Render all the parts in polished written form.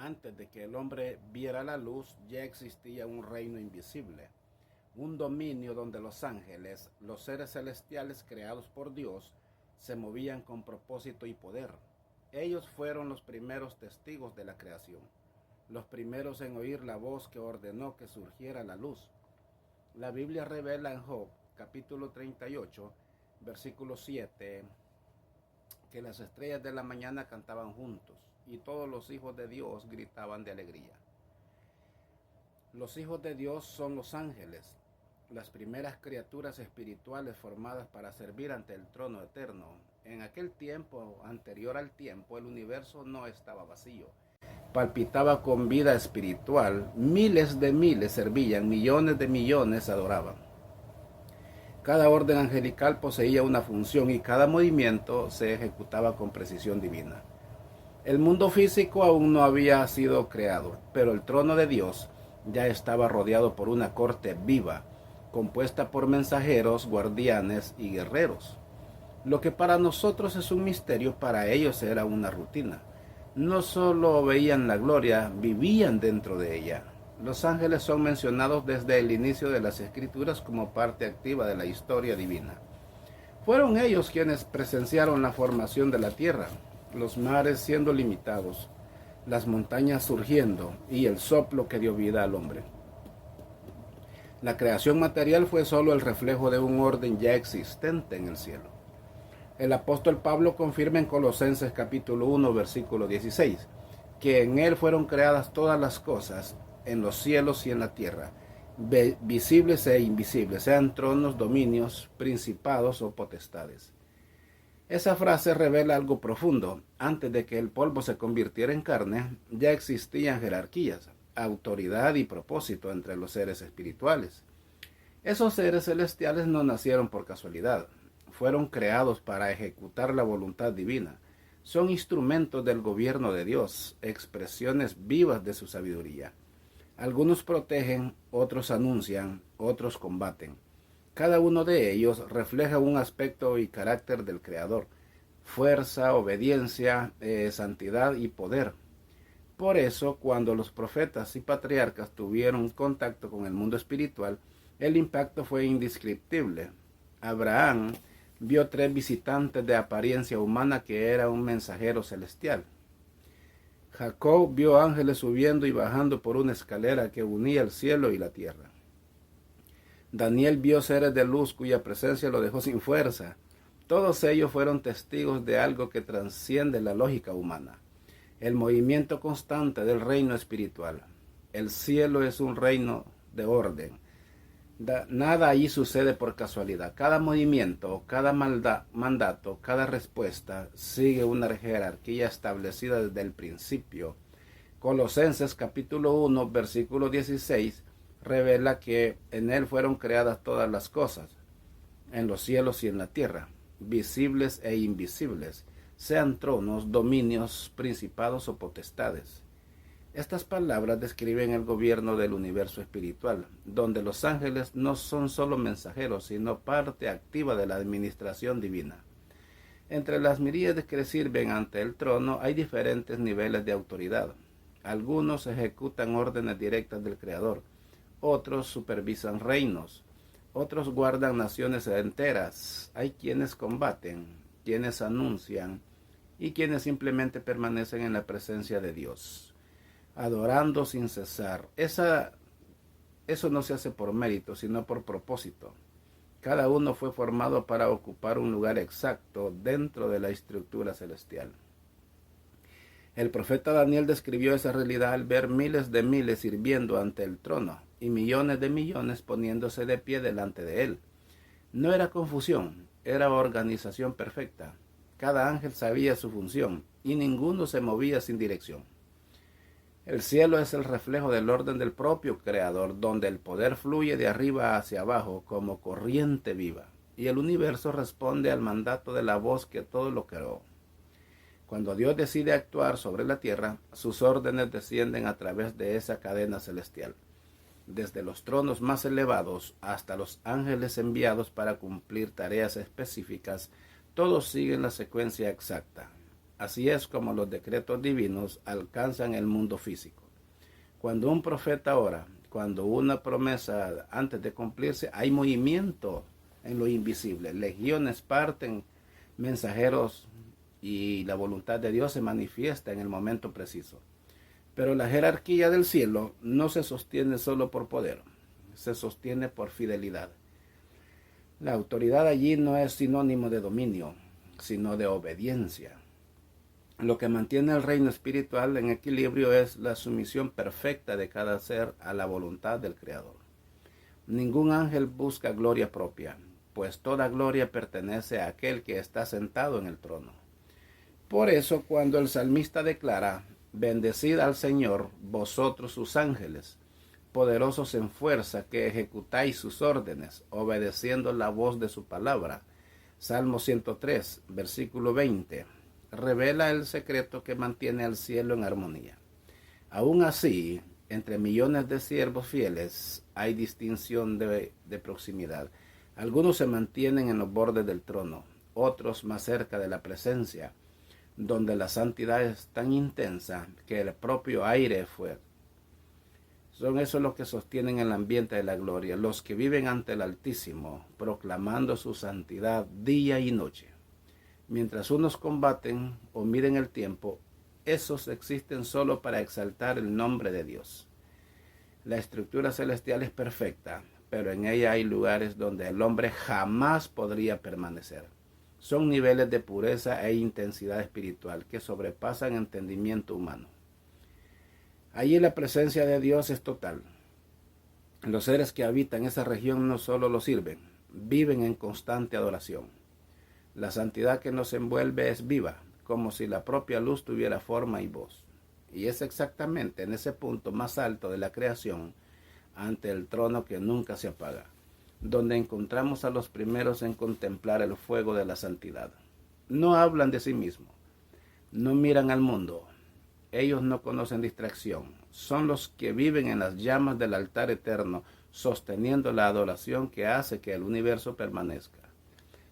Antes de que el hombre viera la luz, ya existía un reino invisible, un dominio donde los ángeles, los seres celestiales creados por Dios, se movían con propósito y poder. Ellos fueron los primeros testigos de la creación, los primeros en oír la voz que ordenó que surgiera la luz. La Biblia revela en Job, capítulo 38, versículo 7, que las estrellas de la mañana cantaban juntos y todos los hijos de Dios gritaban de alegría. Los hijos de Dios son los ángeles, las primeras criaturas espirituales formadas para servir ante el trono eterno. En aquel tiempo, anterior al tiempo, el universo no estaba vacío. Palpitaba con vida espiritual, miles de miles servían, millones de millones adoraban. Cada orden angelical poseía una función y cada movimiento se ejecutaba con precisión divina. El mundo físico aún no había sido creado, pero el trono de Dios ya estaba rodeado por una corte viva, compuesta por mensajeros, guardianes y guerreros. Lo que para nosotros es un misterio, para ellos era una rutina. No solo veían la gloria, vivían dentro de ella. Los ángeles son mencionados desde el inicio de las Escrituras como parte activa de la historia divina. Fueron ellos quienes presenciaron la formación de la tierra, los mares siendo limitados, las montañas surgiendo y el soplo que dio vida al hombre. La creación material fue solo el reflejo de un orden ya existente en el cielo. El apóstol Pablo confirma en Colosenses capítulo 1, versículo 16, que en él fueron creadas todas las cosas, en los cielos y en la tierra, visibles e invisibles, sean tronos, dominios, principados o potestades. Esa frase revela algo profundo. Antes de que el polvo se convirtiera en carne, ya existían jerarquías, autoridad y propósito entre los seres espirituales. Esos seres celestiales no nacieron por casualidad. Fueron creados para ejecutar la voluntad divina. Son instrumentos del gobierno de Dios, expresiones vivas de su sabiduría. Algunos protegen, otros anuncian, otros combaten. Cada uno de ellos refleja un aspecto y carácter del Creador: fuerza, obediencia, santidad y poder. Por eso, cuando los profetas y patriarcas tuvieron contacto con el mundo espiritual, el impacto fue indescriptible. Abraham vio 3 visitantes de apariencia humana que era un mensajero celestial. Jacob vio ángeles subiendo y bajando por una escalera que unía el cielo y la tierra. Daniel vio seres de luz cuya presencia lo dejó sin fuerza. Todos ellos fueron testigos de algo que trasciende la lógica humana: el movimiento constante del reino espiritual. El cielo es un reino de orden. Nada allí sucede por casualidad. Cada movimiento, cada mandato, cada respuesta sigue una jerarquía establecida desde el principio. Colosenses capítulo 1, versículo 16 revela que en él fueron creadas todas las cosas, en los cielos y en la tierra, visibles e invisibles, sean tronos, dominios, principados o potestades. Estas palabras describen el gobierno del universo espiritual, donde los ángeles no son solo mensajeros, sino parte activa de la administración divina. Entre las miríades que sirven ante el trono hay diferentes niveles de autoridad. Algunos ejecutan órdenes directas del Creador, otros supervisan reinos, otros guardan naciones enteras. Hay quienes combaten, quienes anuncian y quienes simplemente permanecen en la presencia de Dios, adorando sin cesar. Eso no se hace por mérito, sino por propósito. Cada uno fue formado para ocupar un lugar exacto dentro de la estructura celestial. El profeta Daniel describió esa realidad al ver miles de miles sirviendo ante el trono y millones de millones poniéndose de pie delante de él. No era confusión, era organización perfecta. Cada ángel sabía su función y ninguno se movía sin dirección. El cielo es el reflejo del orden del propio Creador, donde el poder fluye de arriba hacia abajo como corriente viva, y el universo responde al mandato de la voz que todo lo creó. Cuando Dios decide actuar sobre la tierra, sus órdenes descienden a través de esa cadena celestial, desde los tronos más elevados hasta los ángeles enviados para cumplir tareas específicas. Todos siguen la secuencia exacta. Así es como los decretos divinos alcanzan el mundo físico. Cuando un profeta ora, cuando una promesa antes de cumplirse, hay movimiento en lo invisible. Legiones parten, mensajeros, y la voluntad de Dios se manifiesta en el momento preciso. Pero la jerarquía del cielo no se sostiene solo por poder, se sostiene por fidelidad. La autoridad allí no es sinónimo de dominio, sino de obediencia. Lo que mantiene el reino espiritual en equilibrio es la sumisión perfecta de cada ser a la voluntad del Creador. Ningún ángel busca gloria propia, pues toda gloria pertenece a aquel que está sentado en el trono. Por eso, cuando el salmista declara: bendecid al Señor, vosotros sus ángeles, poderosos en fuerza, que ejecutáis sus órdenes, obedeciendo la voz de su palabra. Salmo 103, versículo 20. Revela el secreto que mantiene al cielo en armonía. Aún así, entre millones de siervos fieles hay distinción de proximidad. Algunos se mantienen en los bordes del trono, otros más cerca de la presencia, donde la santidad es tan intensa que el propio aire es fuerte. Son esos los que sostienen el ambiente de la gloria, los que viven ante el Altísimo, proclamando su santidad día y noche. Mientras unos combaten o miden el tiempo, esos existen solo para exaltar el nombre de Dios. La estructura celestial es perfecta, pero en ella hay lugares donde el hombre jamás podría permanecer. Son niveles de pureza e intensidad espiritual que sobrepasan entendimiento humano. Allí la presencia de Dios es total. Los seres que habitan esa región no solo lo sirven, viven en constante adoración. La santidad que nos envuelve es viva, como si la propia luz tuviera forma y voz. Y es exactamente en ese punto más alto de la creación, ante el trono que nunca se apaga, donde encontramos a los primeros en contemplar el fuego de la santidad. No hablan de sí mismos, no miran al mundo. Ellos no conocen distracción. Son los que viven en las llamas del altar eterno, sosteniendo la adoración que hace que el universo permanezca.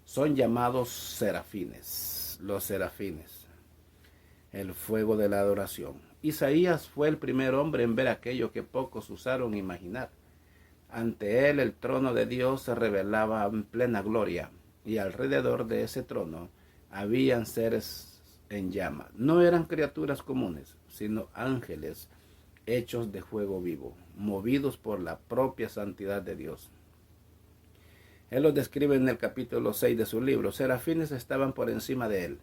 Son llamados serafines, los serafines, el fuego de la adoración. Isaías fue el primer hombre en ver aquello que pocos usaron imaginar. Ante él el trono de Dios se revelaba en plena gloria, y alrededor de ese trono habían seres en llama. No eran criaturas comunes, sino ángeles hechos de fuego vivo, movidos por la propia santidad de Dios. Él los describe en el capítulo 6 de su libro. Serafines estaban por encima de él.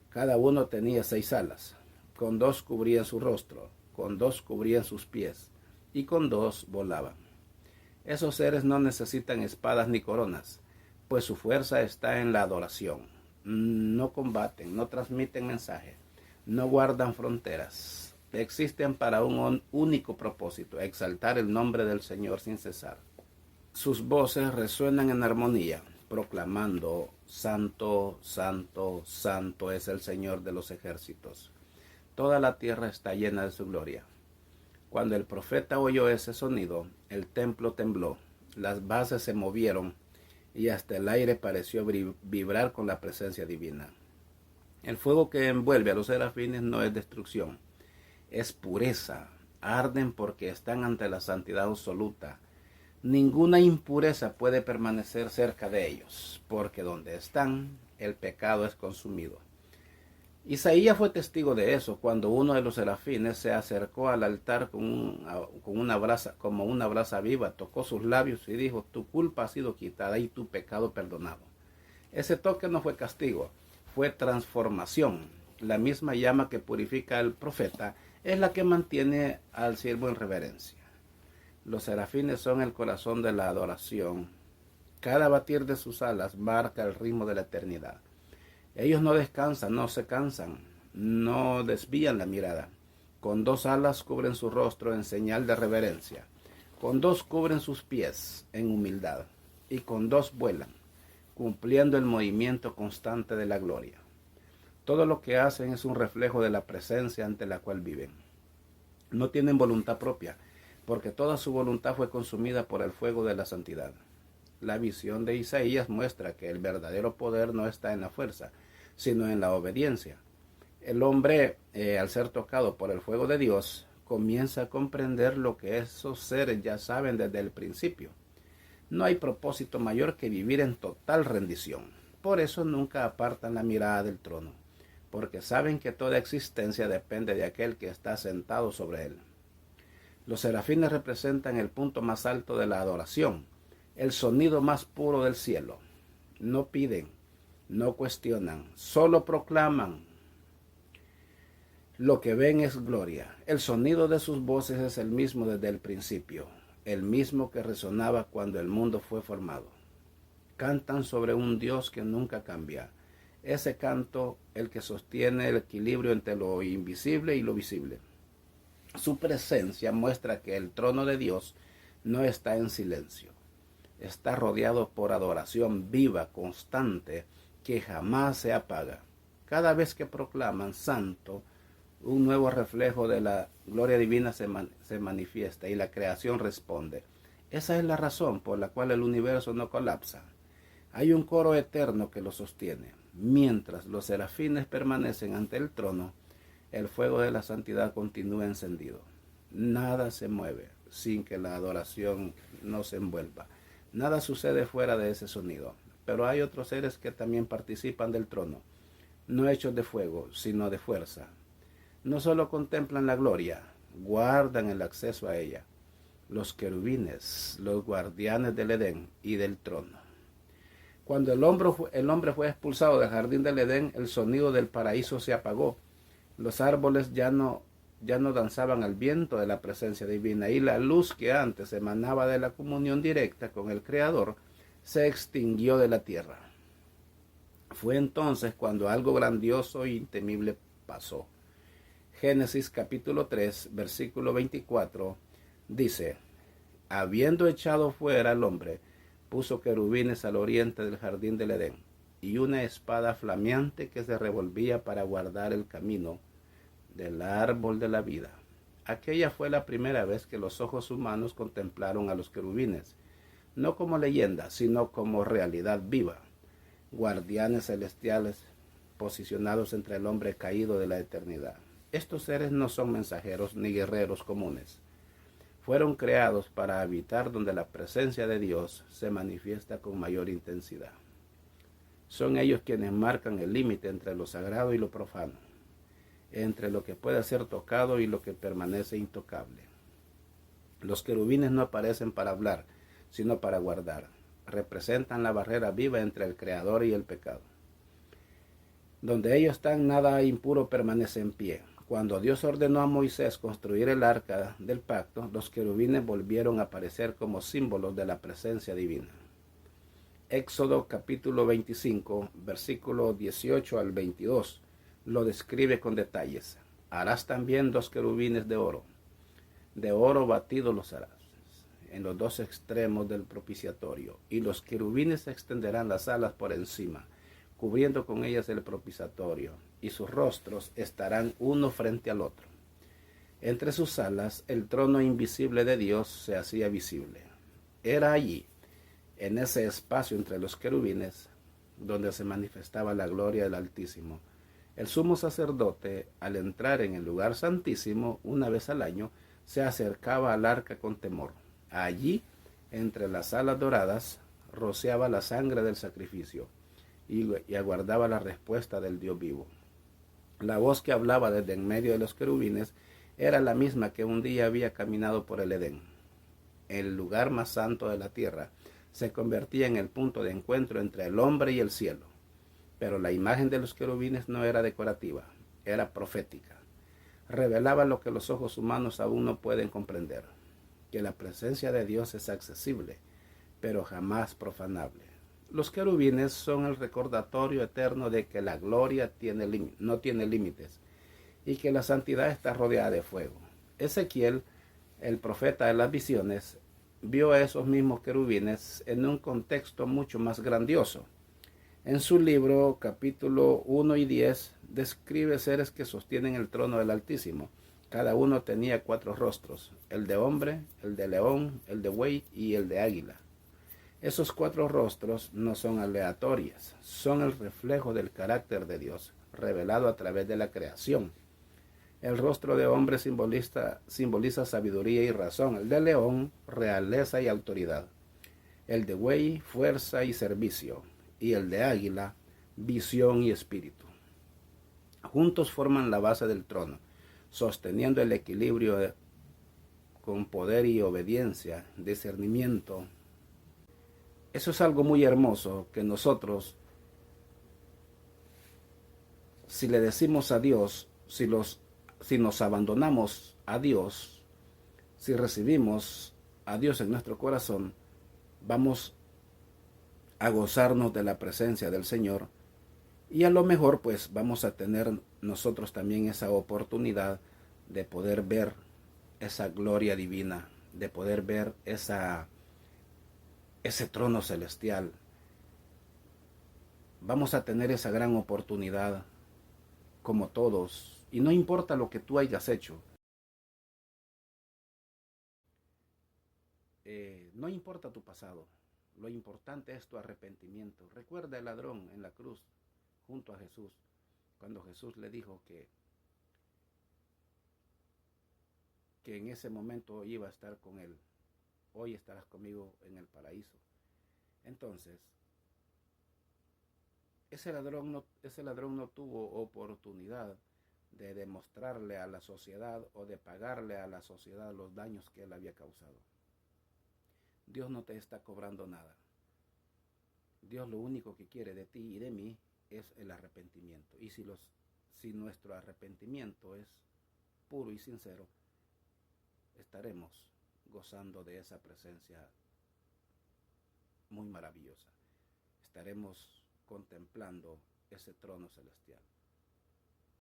Cada uno tenía 6 alas. Con 2 cubrían su rostro, con 2 cubrían sus pies, y con 2 volaban. Esos seres no necesitan espadas ni coronas, pues su fuerza está en la adoración. No combaten, no transmiten mensajes, no guardan fronteras. Existen para un único propósito: exaltar el nombre del Señor sin cesar. Sus voces resuenan en armonía, proclamando: Santo, Santo, Santo es el Señor de los ejércitos. Toda la tierra está llena de su gloria. Cuando el profeta oyó ese sonido, el templo tembló, las bases se movieron y hasta el aire pareció vibrar con la presencia divina. El fuego que envuelve a los serafines no es destrucción, es pureza. Arden porque están ante la santidad absoluta. Ninguna impureza puede permanecer cerca de ellos, porque donde están, el pecado es consumido. Isaías fue testigo de eso cuando uno de los serafines se acercó al altar como una brasa viva, tocó sus labios y dijo: tu culpa ha sido quitada y tu pecado perdonado. Ese toque no fue castigo, fue transformación. La misma llama que purifica al profeta es la que mantiene al siervo en reverencia. Los serafines son el corazón de la adoración. Cada batir de sus alas marca el ritmo de la eternidad. Ellos no descansan, no se cansan, no desvían la mirada. Con 2 alas cubren su rostro en señal de reverencia. Con 2 cubren sus pies en humildad. Y con 2 vuelan, cumpliendo el movimiento constante de la gloria. Todo lo que hacen es un reflejo de la presencia ante la cual viven. No tienen voluntad propia, porque toda su voluntad fue consumida por el fuego de la santidad. La visión de Isaías muestra que el verdadero poder no está en la fuerza, sino en la obediencia. El hombre, al ser tocado por el fuego de Dios, comienza a comprender lo que esos seres ya saben desde el principio. No hay propósito mayor que vivir en total rendición. Por eso nunca apartan la mirada del trono, porque saben que toda existencia depende de aquel que está sentado sobre él. Los serafines representan el punto más alto de la adoración, el sonido más puro del cielo. No piden, no cuestionan, solo proclaman. Lo que ven es gloria. El sonido de sus voces es el mismo desde el principio, el mismo que resonaba cuando el mundo fue formado. Cantan sobre un Dios que nunca cambia. Ese canto, el que sostiene el equilibrio entre lo invisible y lo visible. Su presencia muestra que el trono de Dios no está en silencio. Está rodeado por adoración viva, constante, que jamás se apaga. Cada vez que proclaman santo, un nuevo reflejo de la gloria divina se manifiesta y la creación responde. Esa es la razón por la cual el universo no colapsa. Hay un coro eterno que lo sostiene. Mientras los serafines permanecen ante el trono, el fuego de la santidad continúa encendido. Nada se mueve sin que la adoración no se envuelva. Nada sucede fuera de ese sonido. Pero hay otros seres que también participan del trono, no hechos de fuego, sino de fuerza. No solo contemplan la gloria, guardan el acceso a ella. Los querubines, los guardianes del Edén y del trono. Cuando el hombre fue expulsado del jardín del Edén, el sonido del paraíso se apagó. Los árboles ya no danzaban al viento de la presencia divina y la luz que antes emanaba de la comunión directa con el Creador se extinguió de la tierra. Fue entonces cuando algo grandioso e intemible pasó. Génesis capítulo 3, versículo 24, dice: habiendo echado fuera al hombre, puso querubines al oriente del jardín del Edén, y una espada flameante que se revolvía para guardar el camino del árbol de la vida. Aquella fue la primera vez que los ojos humanos contemplaron a los querubines, no como leyenda, sino como realidad viva, guardianes celestiales posicionados entre el hombre caído de la eternidad. Estos seres no son mensajeros ni guerreros comunes. Fueron creados para habitar donde la presencia de Dios se manifiesta con mayor intensidad. Son ellos quienes marcan el límite entre lo sagrado y lo profano, entre lo que puede ser tocado y lo que permanece intocable. Los querubines no aparecen para hablar, sino para guardar. Representan la barrera viva entre el Creador y el pecado. Donde ellos están, nada impuro permanece en pie. Cuando Dios ordenó a Moisés construir el arca del pacto, los querubines volvieron a aparecer como símbolos de la presencia divina. Éxodo capítulo 25, versículo 18 al 22, lo describe con detalles. Harás también 2 querubines de oro batido los harás, en los 2 extremos del propiciatorio, y los querubines extenderán las alas por encima, cubriendo con ellas el propiciatorio, y sus rostros estarán uno frente al otro. Entre sus alas el trono invisible de Dios se hacía visible. Era allí, en ese espacio entre los querubines, donde se manifestaba la gloria del Altísimo. El sumo sacerdote, al entrar en el lugar santísimo una vez al año, se acercaba al arca con temor. Allí, entre las alas doradas, rociaba la sangre del sacrificio y aguardaba la respuesta del Dios vivo. La voz que hablaba desde en medio de los querubines era la misma que un día había caminado por el Edén. El lugar más santo de la tierra se convertía en el punto de encuentro entre el hombre y el cielo. Pero la imagen de los querubines no era decorativa, era profética. Revelaba lo que los ojos humanos aún no pueden comprender, que la presencia de Dios es accesible, pero jamás profanable. Los querubines son el recordatorio eterno de que la gloria no tiene límites y que la santidad está rodeada de fuego. Ezequiel, el profeta de las visiones, vio a esos mismos querubines en un contexto mucho más grandioso. En su libro, capítulo 1 y 10, describe seres que sostienen el trono del Altísimo. Cada uno tenía 4 rostros, el de hombre, el de león, el de buey y el de águila. Esos 4 rostros no son aleatorios, son el reflejo del carácter de Dios. revelado a través de la creación. El rostro de hombre simboliza sabiduría y razón, el de león, realeza y autoridad, el de buey, fuerza y servicio, y el de águila, visión y espíritu. Juntos forman la base del trono, sosteniendo el equilibrio con poder y obediencia, discernimiento. Eso es algo muy hermoso que nosotros, si le decimos a Dios, si nos abandonamos a Dios, si recibimos a Dios en nuestro corazón, vamos a gozarnos de la presencia del Señor y a lo mejor pues vamos a tener nosotros también esa oportunidad de poder ver esa gloria divina, de poder ver ese trono celestial. Vamos a tener esa gran oportunidad como todos, y no importa lo que tú hayas hecho, no importa tu pasado, lo importante es tu arrepentimiento. Recuerda el ladrón en la cruz junto a Jesús, cuando Jesús le dijo que en ese momento iba a estar con él. Hoy estarás conmigo en el paraíso. Entonces, ese ladrón no tuvo oportunidad de demostrarle a la sociedad o de pagarle a la sociedad los daños que él había causado. Dios no te está cobrando nada. Dios lo único que quiere de ti y de mí es el arrepentimiento. Y si nuestro arrepentimiento es puro y sincero, estaremos gozando de esa presencia muy maravillosa. Estaremos contemplando ese trono celestial.